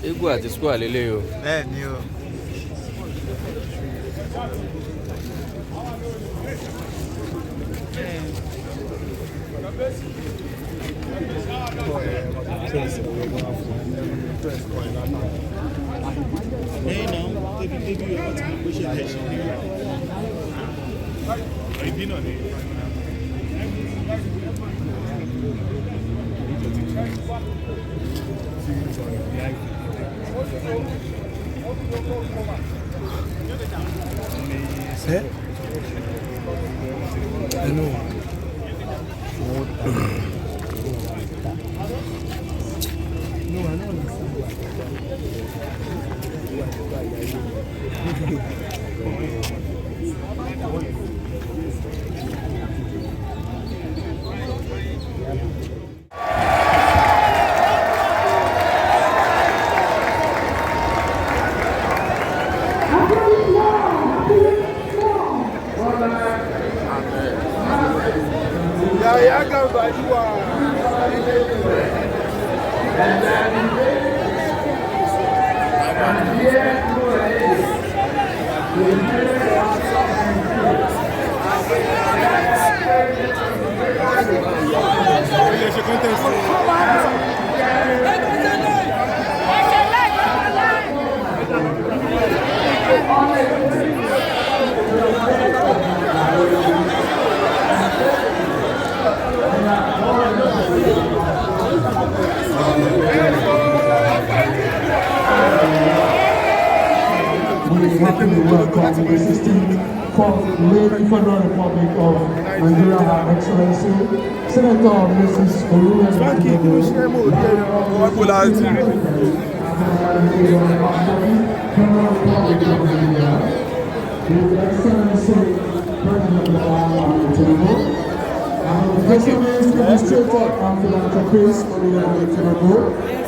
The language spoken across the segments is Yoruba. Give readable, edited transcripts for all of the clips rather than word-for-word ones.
Igwe àti square lélẹ̀ o. Bẹ́ẹ̀ ni o. Welcome the 16th Lady Federal Republic of Nigeria, Her Excellency, Senator Mrs. Olúwẹ̀mí Tinubu, Federal Republic of Nigeria, His Excellency President Bola Tinubu, and the Administrator and Philanthropist Olúwẹ̀mí Tinubu,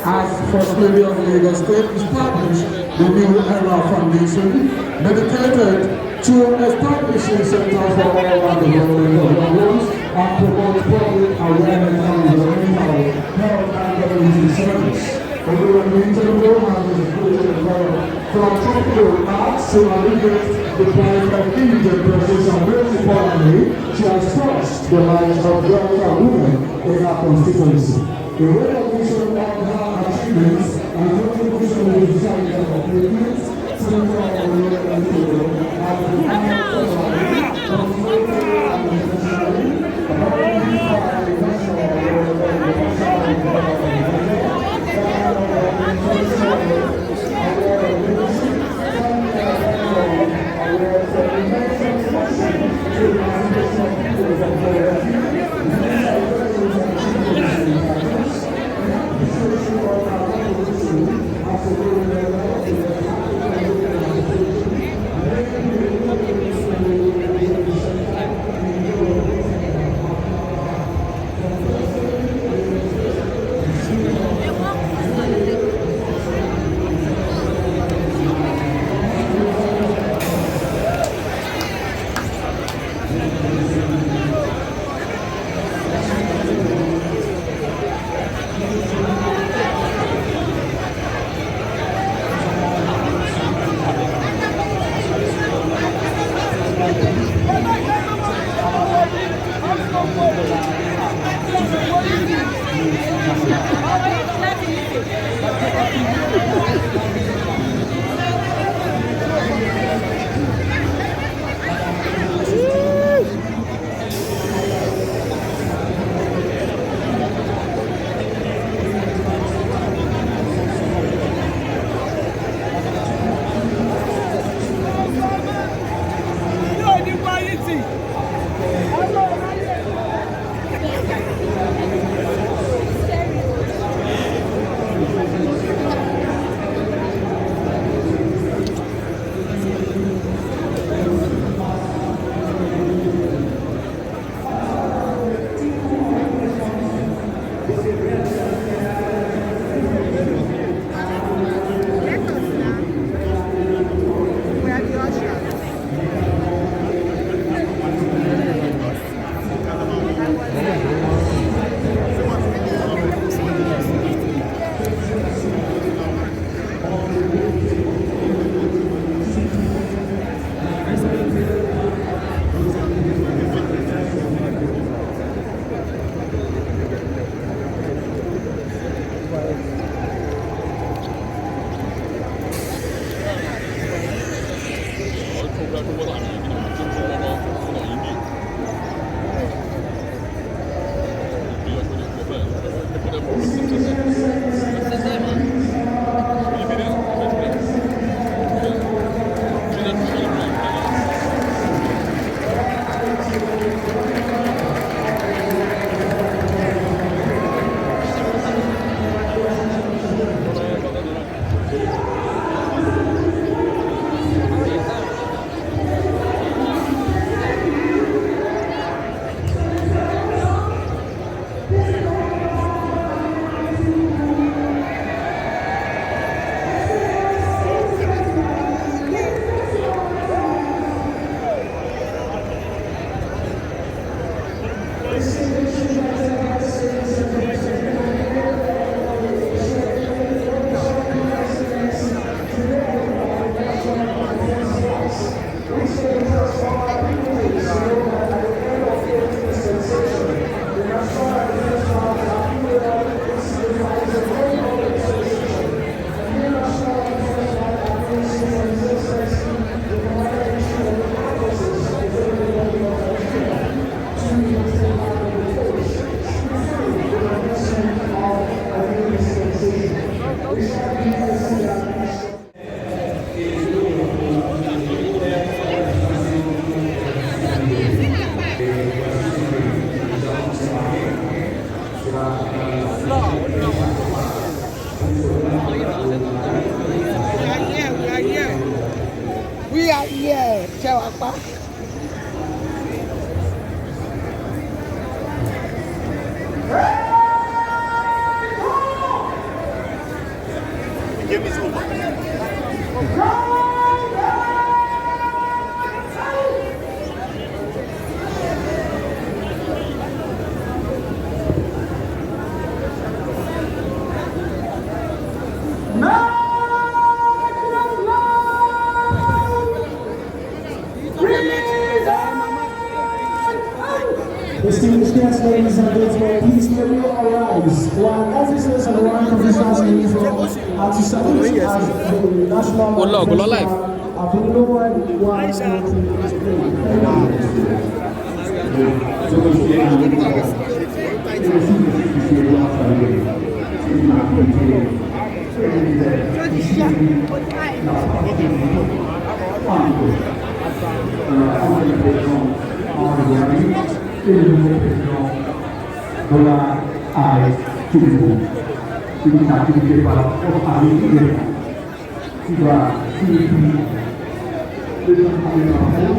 as First Lady of Lagos State, established the New Era Foundation, dedicated to establishing centers for all around the world and promote public awareness on environmental health and community service. Olúwẹ̀mí Tinubu has created philanthropic acts to alleviate the plight of indigent persons, and very importantly, she has touched the lives of girls and women in her constituency. The recognition of her achievements and contribution to the society of achievements, Senator Olúwẹ̀mí Tinubu has become We are here. Chawapa. Give me some. Distinguished guests, ladies and gentlemen, please may you arise while officers and rank officials in uniform are to salute as the national flag are being lowered while Bola, Aare, Tuntun. Ini nanti para orang ini juga ini dengan hal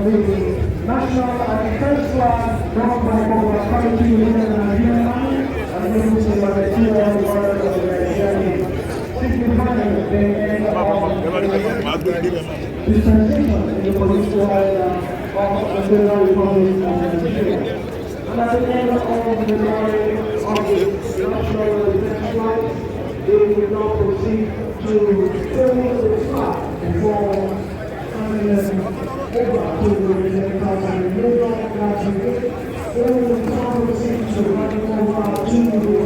The national and first flag brought by Bola coming to the Nigerian army and moving to the Nigerian border of the Nigerian, signifying the end of the transition in the political area of the Federal Republic of Nigeria. And at the end of the morning of the national defense flight, they will now proceed to fill the flag before handing them over to the President New York Naijiria. They will now proceed to hand over to the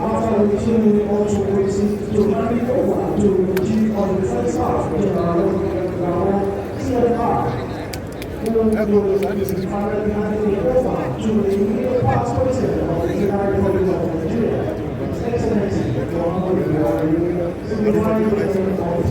after the team will also proceed to hand it over to the chief of the defense staff, General CFR. They will be handing it over to the immediate past president of the United Republic of Nigeria, His Excellency Muhammadu Buhari, signifying the name of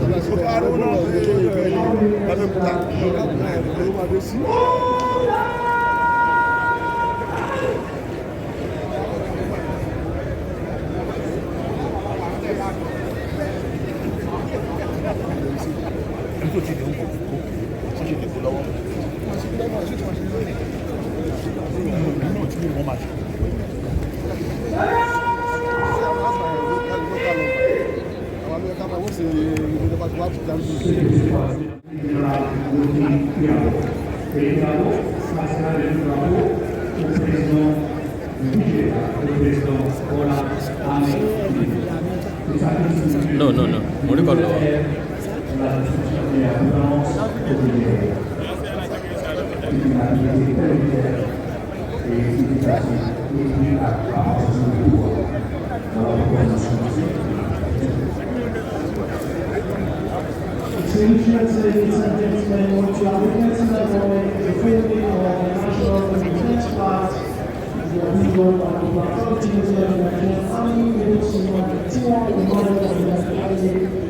No. What do you call it? Ladies and gentlemen, what you are witnessing at the moment is the filming of the national defense flag. The people of the Patriotic Nigerian Army, which is one of the team of the model of the Nigerian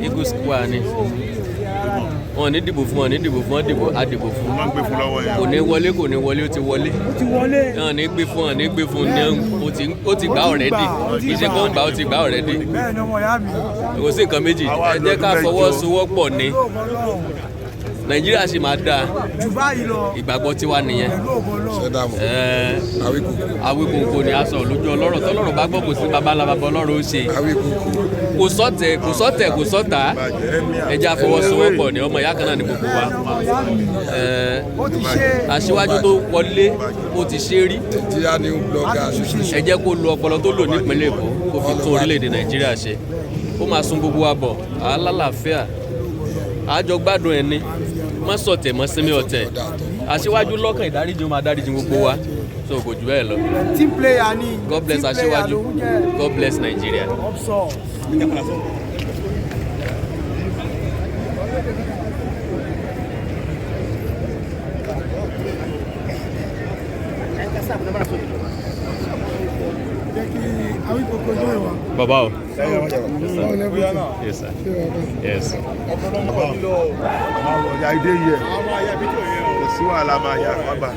Eagle Square ni. wọn ní dìbò fún àdìbò fún kò ní wọlé ó ti wọlé náà ní gbé fún ní ó ti gbà ọ̀rẹ́dì kì í ṣe kó ń gbà ó ti gbà ọ̀rẹ́dì kò sí nǹkan méjì ẹ jẹ́ ká fọwọ́sowọ́pọ̀ ní Nàìjíríà sì máa dáa ìgbàgbọ́ tiwa nìyẹn Awíkòkò ni a sọ lójú ọlọ́rọ̀ tọ́lọ́rọ̀ bá gbọ́ kò sí babaláwa ọlọ́rọ̀ ó ṣe kò sọ́tà ẹja fọwọ́sowọ́pọ̀ ní ọmọ ìyá kan náà ní gbogbo wa Aṣíwájú tó wọlé ó ti ṣe rí ẹ jẹ́ kó lo ọpọlọ tó lò nípínlẹ̀ Èkó kó fi tún orílẹ̀-èdè Nàìjíríà ṣe ó máa sún gbogbo wa bọ̀ alálàáfíà àjọ gbádùn ẹni má sọ̀tẹ̀ mọ́ sinmi ọ̀tẹ̀ Aṣíwájú lọ́kàn ìdáríjì ó máa dáríjì gbogbo wa so kò jù bẹ́ẹ̀ lọ. team player ni. God bless Aṣíwájú. God bless Nigeria. Baba o. Yes sir. Yes. Ìdè yẹ. Kò sí wàhálà máa yà wá gbà.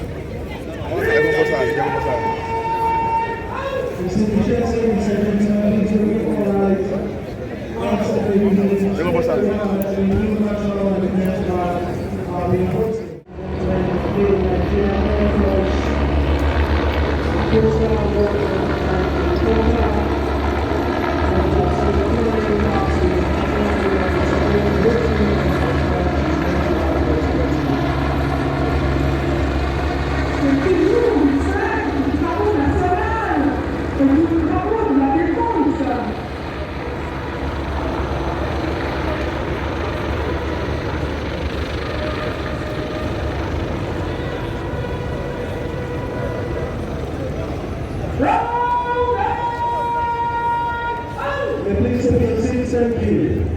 Thank you.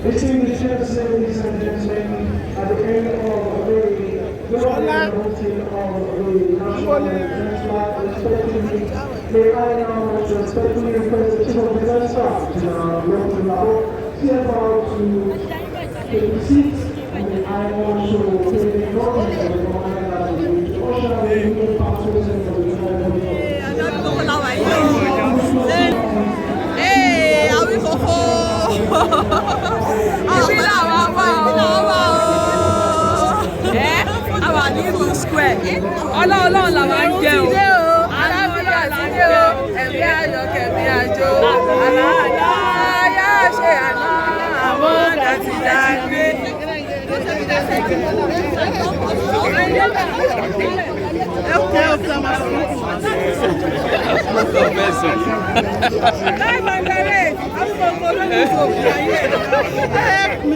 Between the chairs, ladies and gentlemen, at the end of a very good voting of the national respectively, may I now respectfully request the Chief of Defense Staff to CFR to take the seat, and I also take the acknowledgement of the commander that the usher will be the past president of the United States. Awíkòkò ìpínlẹ̀ àwọn ọmọ àwa ní ìlú square ọlọ́ọ̀lọ́ọ̀ làwọn ń jẹ o alábíyà là ń jẹ o ẹ̀mí ayọ̀ kẹ̀mí àjò àlàáyá yá ṣe àná àwọn àti dàgbé. Help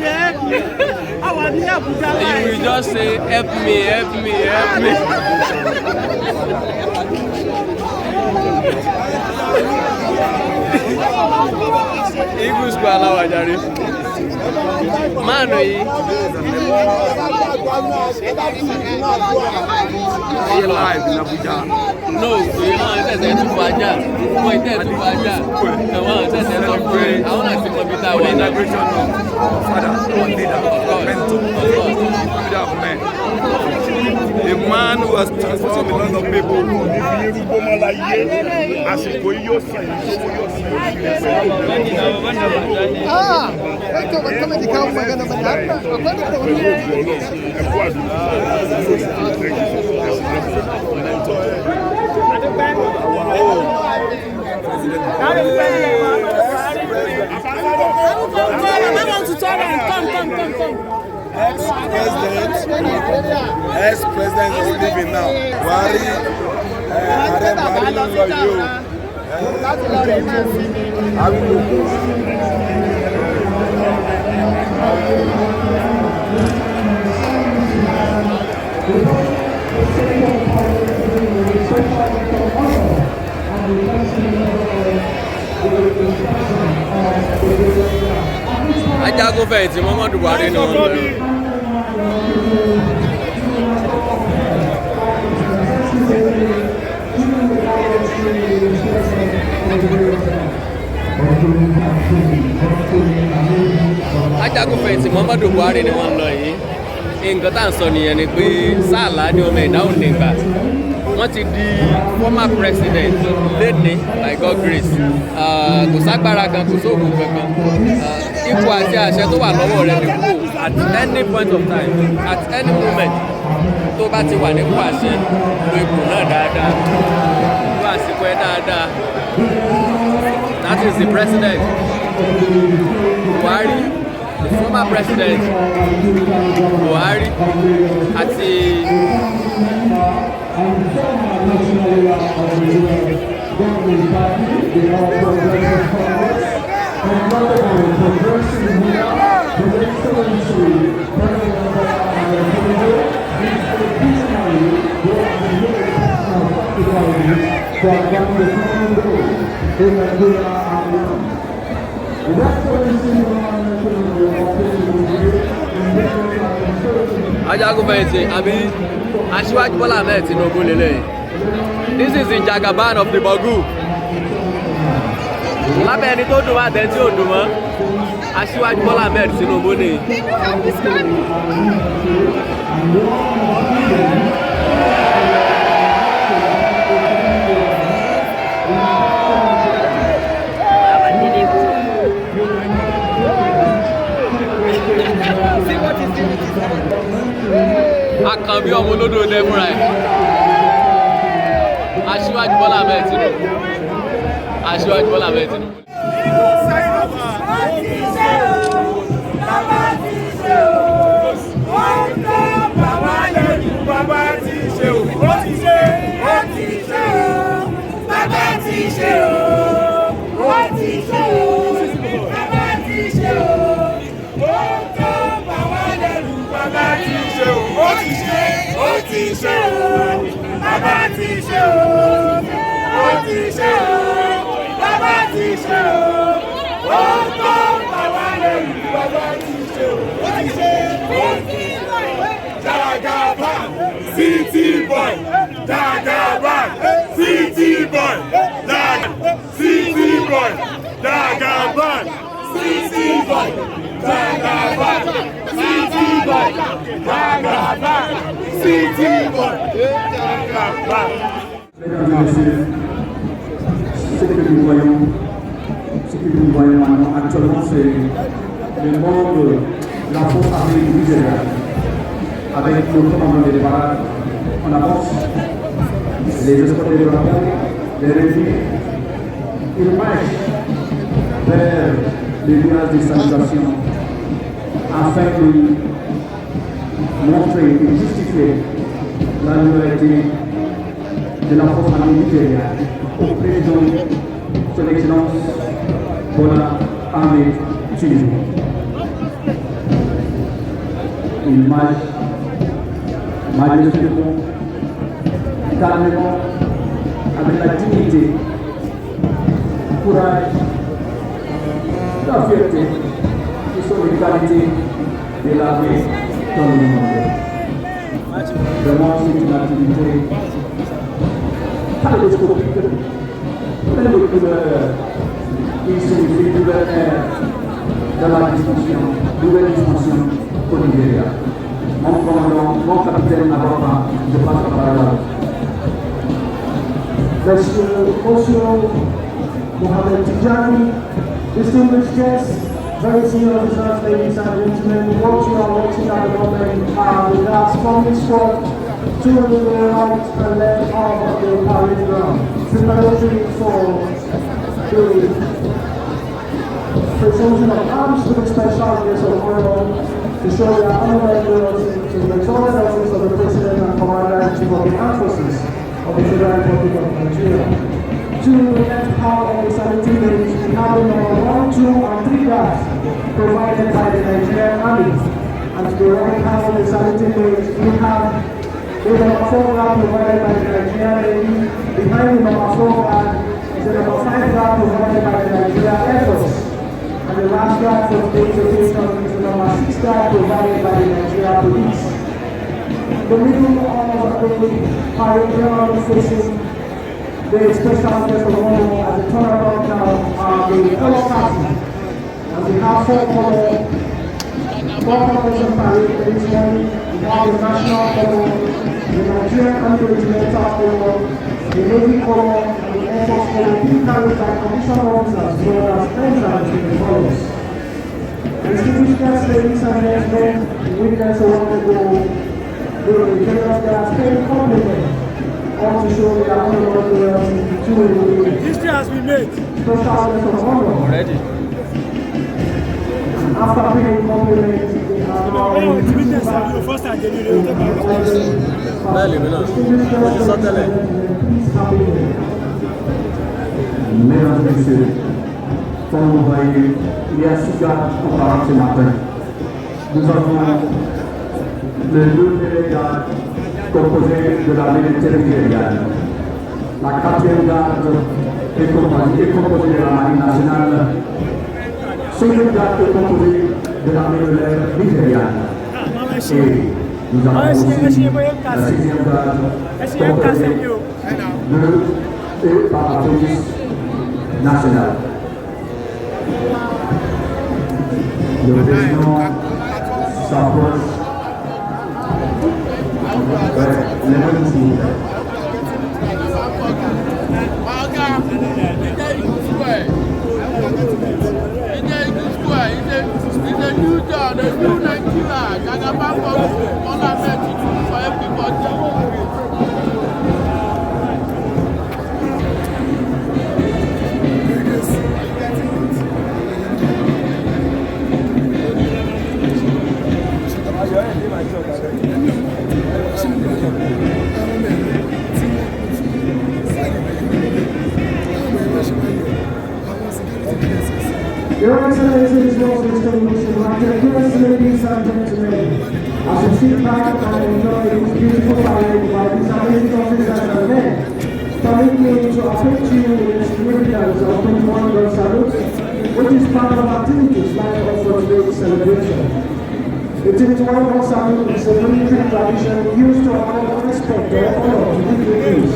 me. I want to help you. You will just say, help me. Eagle Square aláwọ̀ àjàre. Máànù yìí. No, ìyẹn tẹ̀sẹ̀ tún fún ajá. Wọ́n ìtẹ̀ tún fún ajá. Wọ́n tẹ̀sẹ̀ tún fún ẹ. Àwọn àti kọ̀mpútà wọ̀ ní. A man who has transformed a lot of people. Ex-president is leaving now. Buhari, Aare Buhari ló lọ yìí o. Ajagun fẹ̀yìntì Muhammadu Buhari ni wọ́n lọ. Ajagunfẹ̀yìntì Muhammadu Buhari ni wọ́n ń lọ yìí. Nǹkan tá à ń sọ nìyẹn ni pé sáàlá ni ọmọ ẹ̀dá ò ní gbà. Wọ́n ti di former president lénìí by God grace. Kò ságbára kan, kò sóògùn kankan. Ipò àti àṣẹ tó wà lọ́wọ́ rẹ̀ ni kú at any point of time, at any moment tó bá ti wà nípò àṣẹ lo ipò náà dáadáa. Lo àsìkò ẹ̀ dáadáa. That is the president. Buhari, the former president. Buhari àti Ajagunfẹ̀yìntì àbí Asiwaju Bola Ahmed Tinubu lélẹ̀. This is the Jagaban of the Bogu. Lábẹ́ ẹni tó dùn wá tẹ́ tí ò dùn mọ́, Asiwaju Bola Ahmed Tinubu ni. Àkànbí ọmọ olódò ilẹ̀ fúnra ẹ̀. Asiwaju Bola Ahmed Tinubu. Asiwaju Bola Ahmed Tinubu. City boy, Jagaban, City boy, City boy, Jagaban, City boy, Jagaban, City boy, Jagaban, City boy, Jagaban. Mesdames et messieurs, ce que nous voyons maintenant actuellement, c'est le monde de la force armée du Nigeria. Avec le commandant des parades, on avance, les escorts de drapeau, les réfugiés, ils marchent vers les villages de salutation afin de montrer et justifier la loyauté de la force armée nigériane au président son Excellence Bola Ahmed Tinubu. Ils marchent majestueusement, calmement, avec la dignité, le courage, la fierté, qui sont les qualités de l'armée dans le monde. Vraiment, c'est une activité kaléidoscopique, pleine de couleurs, qui signifie nouvelle ère de la discussion, nouvelle dimension au Nigeria. Mon commandant, mon capitaine Ahmed, je passe la parole. Monsieur Mohamed Tijani, distinguished guests, very senior officers, ladies and gentlemen, what you are watching at the moment are the last bombing squad to the right and left arm of the parade ground, preparatory for the presentation of arms to the special guests of honor to show their unwavering loyalty to the exalted office of the President and Commander-in-Chief of the Armed Forces of the Federal Republic of Nigeria. To the left half of the saluting ladies, we have the number 1, 2, and 3 guards provided by the Nigerian Army. And to the right half of the saluting ladies, we have the number 4 guard provided by the Nigerian Navy. Behind the number 4 guard is the number 5 guard provided by the Nigerian Air Force. And the last guard for today's occasion is the number 6 guard provided by the Nigeria Police. The middle of the parade ground facing The special guest of honor at the tournament now are the color party. And we have four colors parade this morning. We have the national color, the Nigerian anti-regimental color, the Navy color, and the Air Force color, being carried by commissioned officers as well as ensigns in the colors. Distinguished ladies and gentlemen, the winners of the general gas paying compliment. Want to show that honor to History has been made. Special guest of honor. Already. After paying compliment, they are now Bẹ́ẹ̀ni mi náà, mo ti sọ tẹ́lẹ̀. Mesdames et messieurs, comme vous voyez, il y a 6 gars qui parlent ce matin. Nous avons les 2 délégats composés de la militaire nigériane. La 4e garde est composée de la marine nationale. 5e garde est composée de la militaire nigériane. Et nous avons aussi la 6e garde composée de par la police nationale. Le président s'approche. Les mêmes signes. It's a new job, the new Naijiria. Jagaba Bola said Tuntun for everybody. Your Excellencies, most distinguished invited, ladies and gentlemen, as you sit back and enjoy this beautiful parade by these amazing officers and men, permit me to approach you with the significance of 21 gun salute, which is part of activities lined up for today's celebration. The 21 gun salute is a military tradition used to honor respect or honor to dignitaries.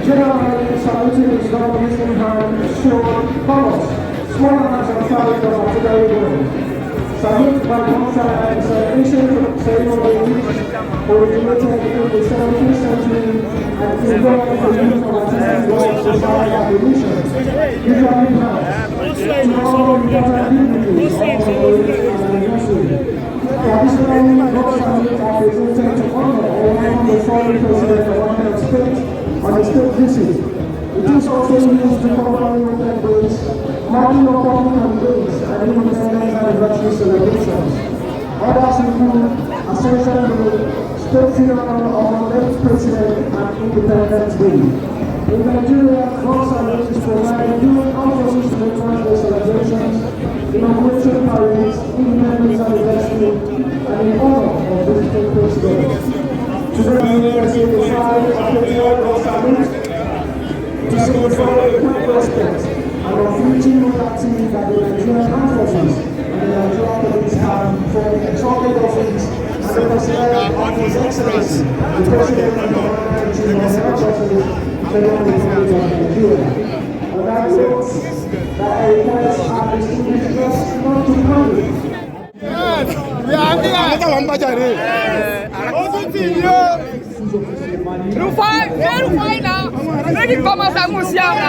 Generally, saluting is done using hand, sword, colors, small amounts of carriage of artillery gun. Salute by one side is an ancient ceremony originated in the 17th century and involved the use of artillery guns to fire ammunition, usually hands, to honor important dignitaries or commemorating an anniversary. Traditionally, gun salutes are presented to honor or welcome the foreign president of one state on a state visit. It is also used to commemorate Independence Days, marking Republican Days, and Independence Anniversary celebrations. Others include Ascension Day, State Funeral of our late President, and Independence Day. In Nigeria, gun salute is provided during all Independence Day celebrations, inauguration parades, Independence Anniversary, and in honor of visiting presidents. Today, we are seeing the flag of the gun salute to signify quick respect and unflinching loyalty that the Nigerian Armed Forces and the Nigerian Police have for the exalted office and the President of His Excellency, the President of the Commander-in-Chief of the Armed Forces, Federal Republic of Nigeria. On that note, that I request our distinguished guests not to hurry. Rufai now. Ready to come as a Musiama.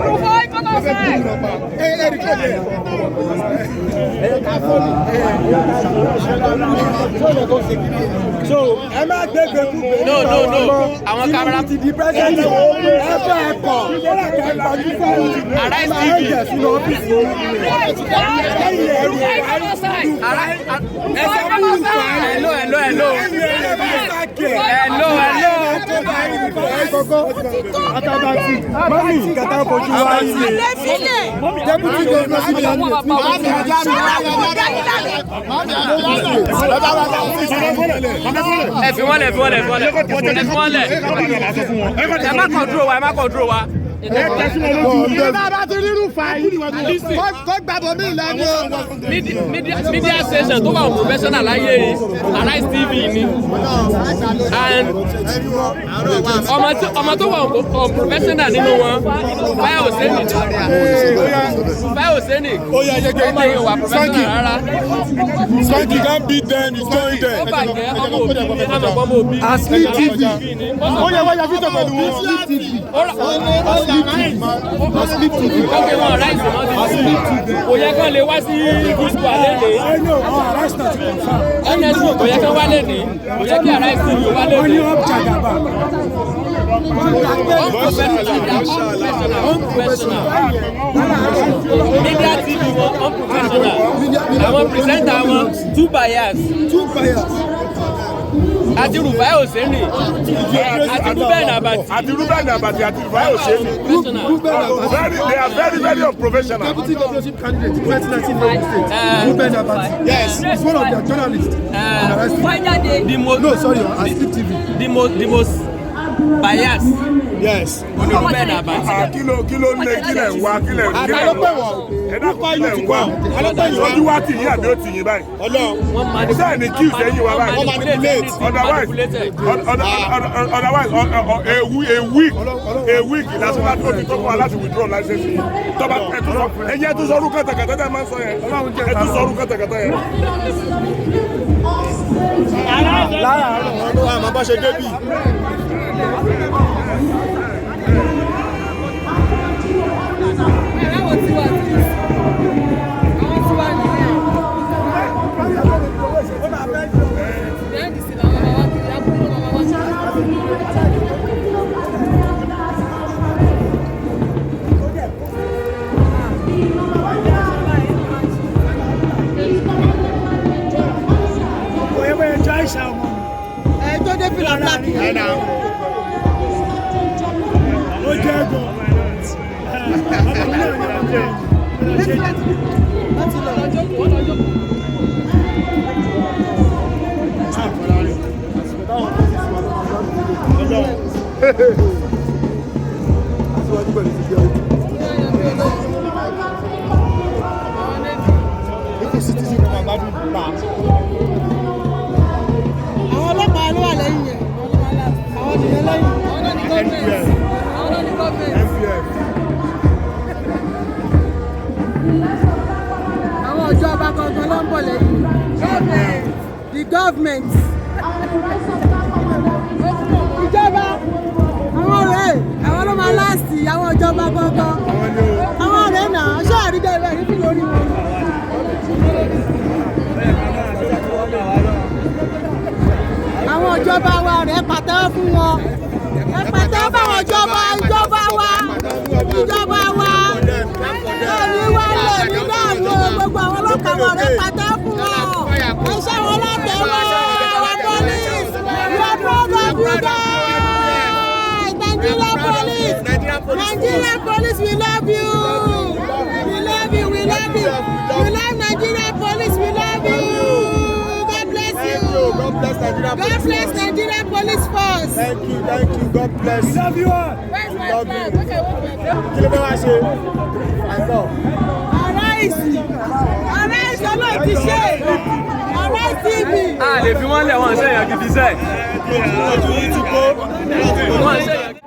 Rufai, come as So, Emma, No. Àwọn camera. the president Mami, kata fojú wa ilé. Deputy governor sí ẹ fi wọ́n lẹ̀. Ẹ má kàn dúró wa. Media station tó wà professional láyé Arise TV ni and ọmọ tó wà professional nínú wọn Fáyọ̀ Òsénì ọmọ yẹn wà professional rárá. Skanky can't beat them, he's going there. Ó bàjẹ́ ọmọ òbí Asleep TV. Ó yẹ wáyà fíjọ pẹ̀lú Asleep TV. Ọkẹ́ wọn Arise mọ́ sí kò yẹ kán lè wá sí gúúsù alẹ́ lè. NSC kò yẹ kán wá lè ní kò yẹ kí Arise TV wá lè ní. Unprofessional. Media TV wọn unprofessional. Àwọn presenter wọn too biased. Àti Rufai Òsénì àti Ruben Abati àti Rufai Òsénì. They are very unprofessional. Deputy governorship candidate 2019 Lagos State. Ruben Abati. Yes, he's one of their journalists. Asleep TV. The most biased. Yes. Ruben Abati. Kilo lè kílẹ̀ wá kílẹ̀ kílẹ̀ wá. Ẹ̀dá kílẹ̀ wá. Ojú wa tì yín àbí ó tì yín báyìí. Sẹ́ẹ̀ ni kí ìsẹ́yìn wa báyìí. Otherwise, a week lásán láti ó ti tó fún wa láti withdraw license yìí. Tọ́ba ẹ̀yẹ́ tó sọ̀rọ̀ kàtàkàtà tẹ́ máa ń sọ yẹn. Ẹ tún sọ̀rọ̀ kàtàkàtà yẹn. Lára àárọ̀ wọn ló wà máa bá ṣe débì. tó dé fìlà black yẹn. Ó jẹ́ gan. Àwọn ọlọ́pàá ló wà lẹ́yìn yẹn. Àwọn ènìyàn lẹ́yìn. Àwọn ní gọ́ọ̀mẹ̀ntì. Àwọn ìjọba kankan ló ń bọ̀ lẹ́yìn. The government. Ìjọba. Àwọn ọ̀rẹ́ àwọn ló máa láàsì àwọn ìjọba kankan. Àwọn ọ̀rẹ́ náà ṣé àrídẹ́ ìwé rí fún lórí wọn. Àwọn ìjọba wa rẹ̀ pàtẹ́wọ́ fún wọn. Ẹ pàtẹ́wọ́ fún àwọn ìjọba wa. Ẹ̀mí wa lè ní dáàbò gbogbo àwọn ọlọ́pàá wa rẹ̀ pàtẹ́wọ́ fún wọn. Ẹ ṣe wọn látẹ̀wọ́ our police. We are proud of you guys. Nigeria police, we love you. We love Nigeria police, we love you. God bless you. God bless Nigeria police force. Thank you, God bless. We love you all. Where's my flag? Kí ló fẹ́ wá ṣe? Àìsàn. Arise ọlọ́ọ̀ ti ṣe. Arise TV. A lè fi wọ́n lẹ̀ wọ́n ṣe èèyàn gidi sẹ́ẹ̀. Ojú yìí ti kó. Wọ́n ṣe èèyàn.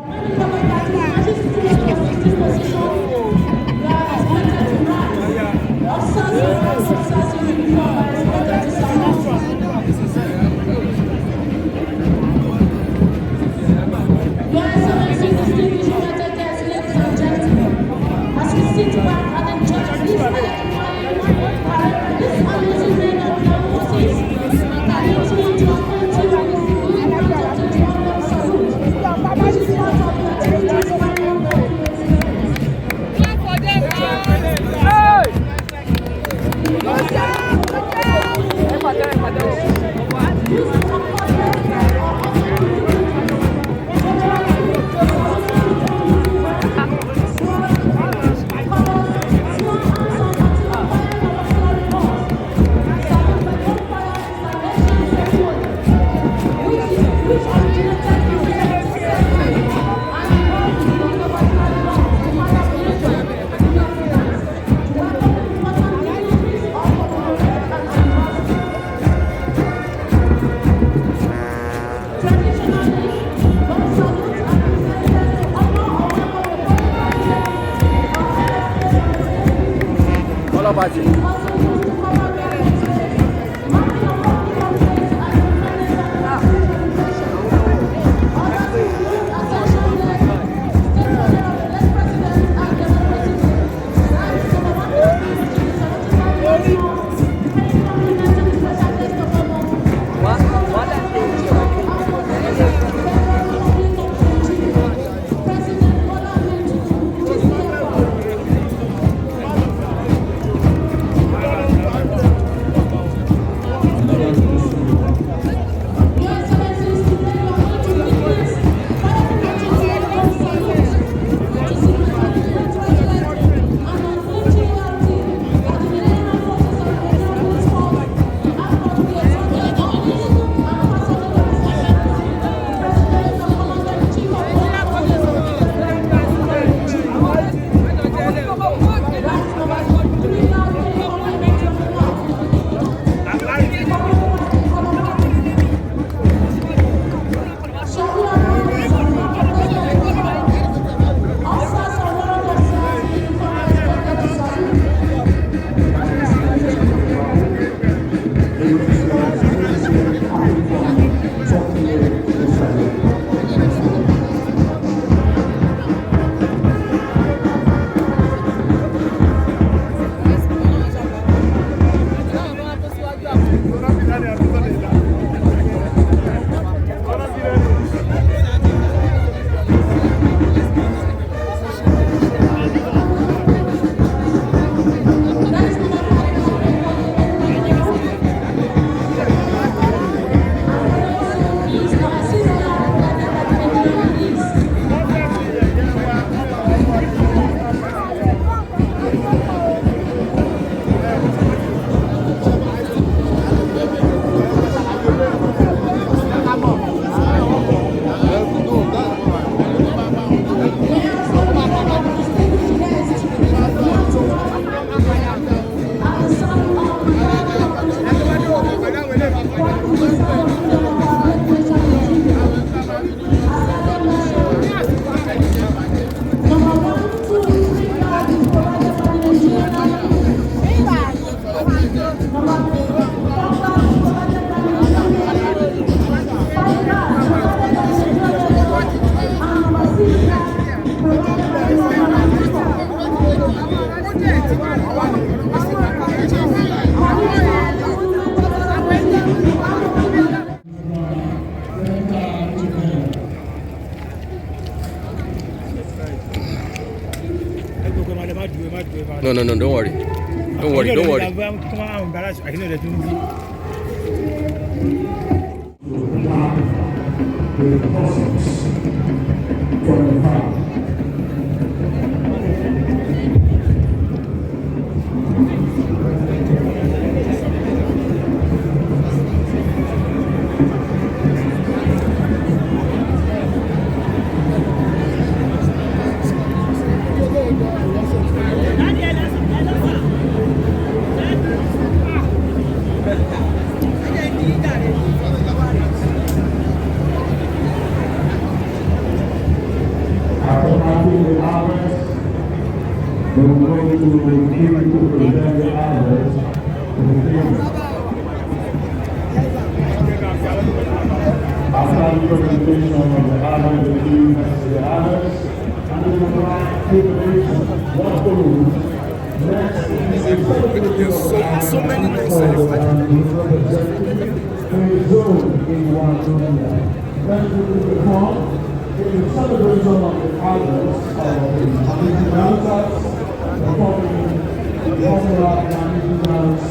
máa bàjẹ́. No, don't worry. Don't worry. So many things. In celebration of the islands of the popular Ghanaian dance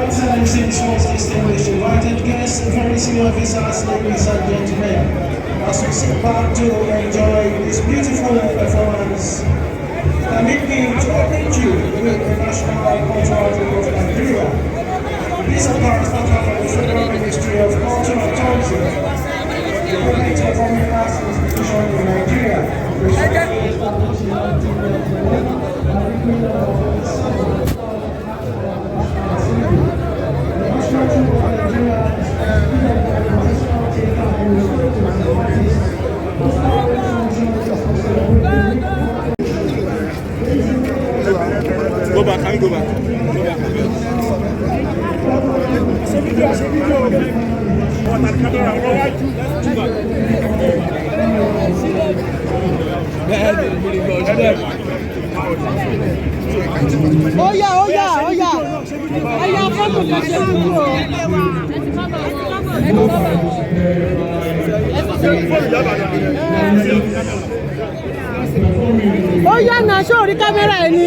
Excellencies, most distinguished invited guests, very senior officers, ladies and gentlemen, as we sit back to enjoy this beautiful performance, permit me to acquaint you with the national cultural tribute of Nigeria. These are parts that come from the Federal Ministry of Culture and Tourism. The government performing arts institution in Nigeria. Go back, can you go back? Oh yeah. Ẹ̀yà fọ́tò tó ṣe dúró. Ó yá náà ṣó orí kámẹ́rà ẹ̀ ni.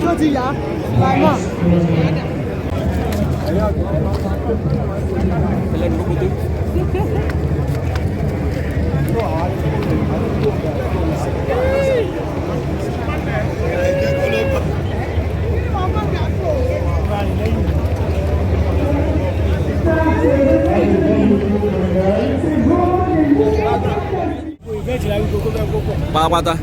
Ó ti yá, bàmọ́. Pátápátá.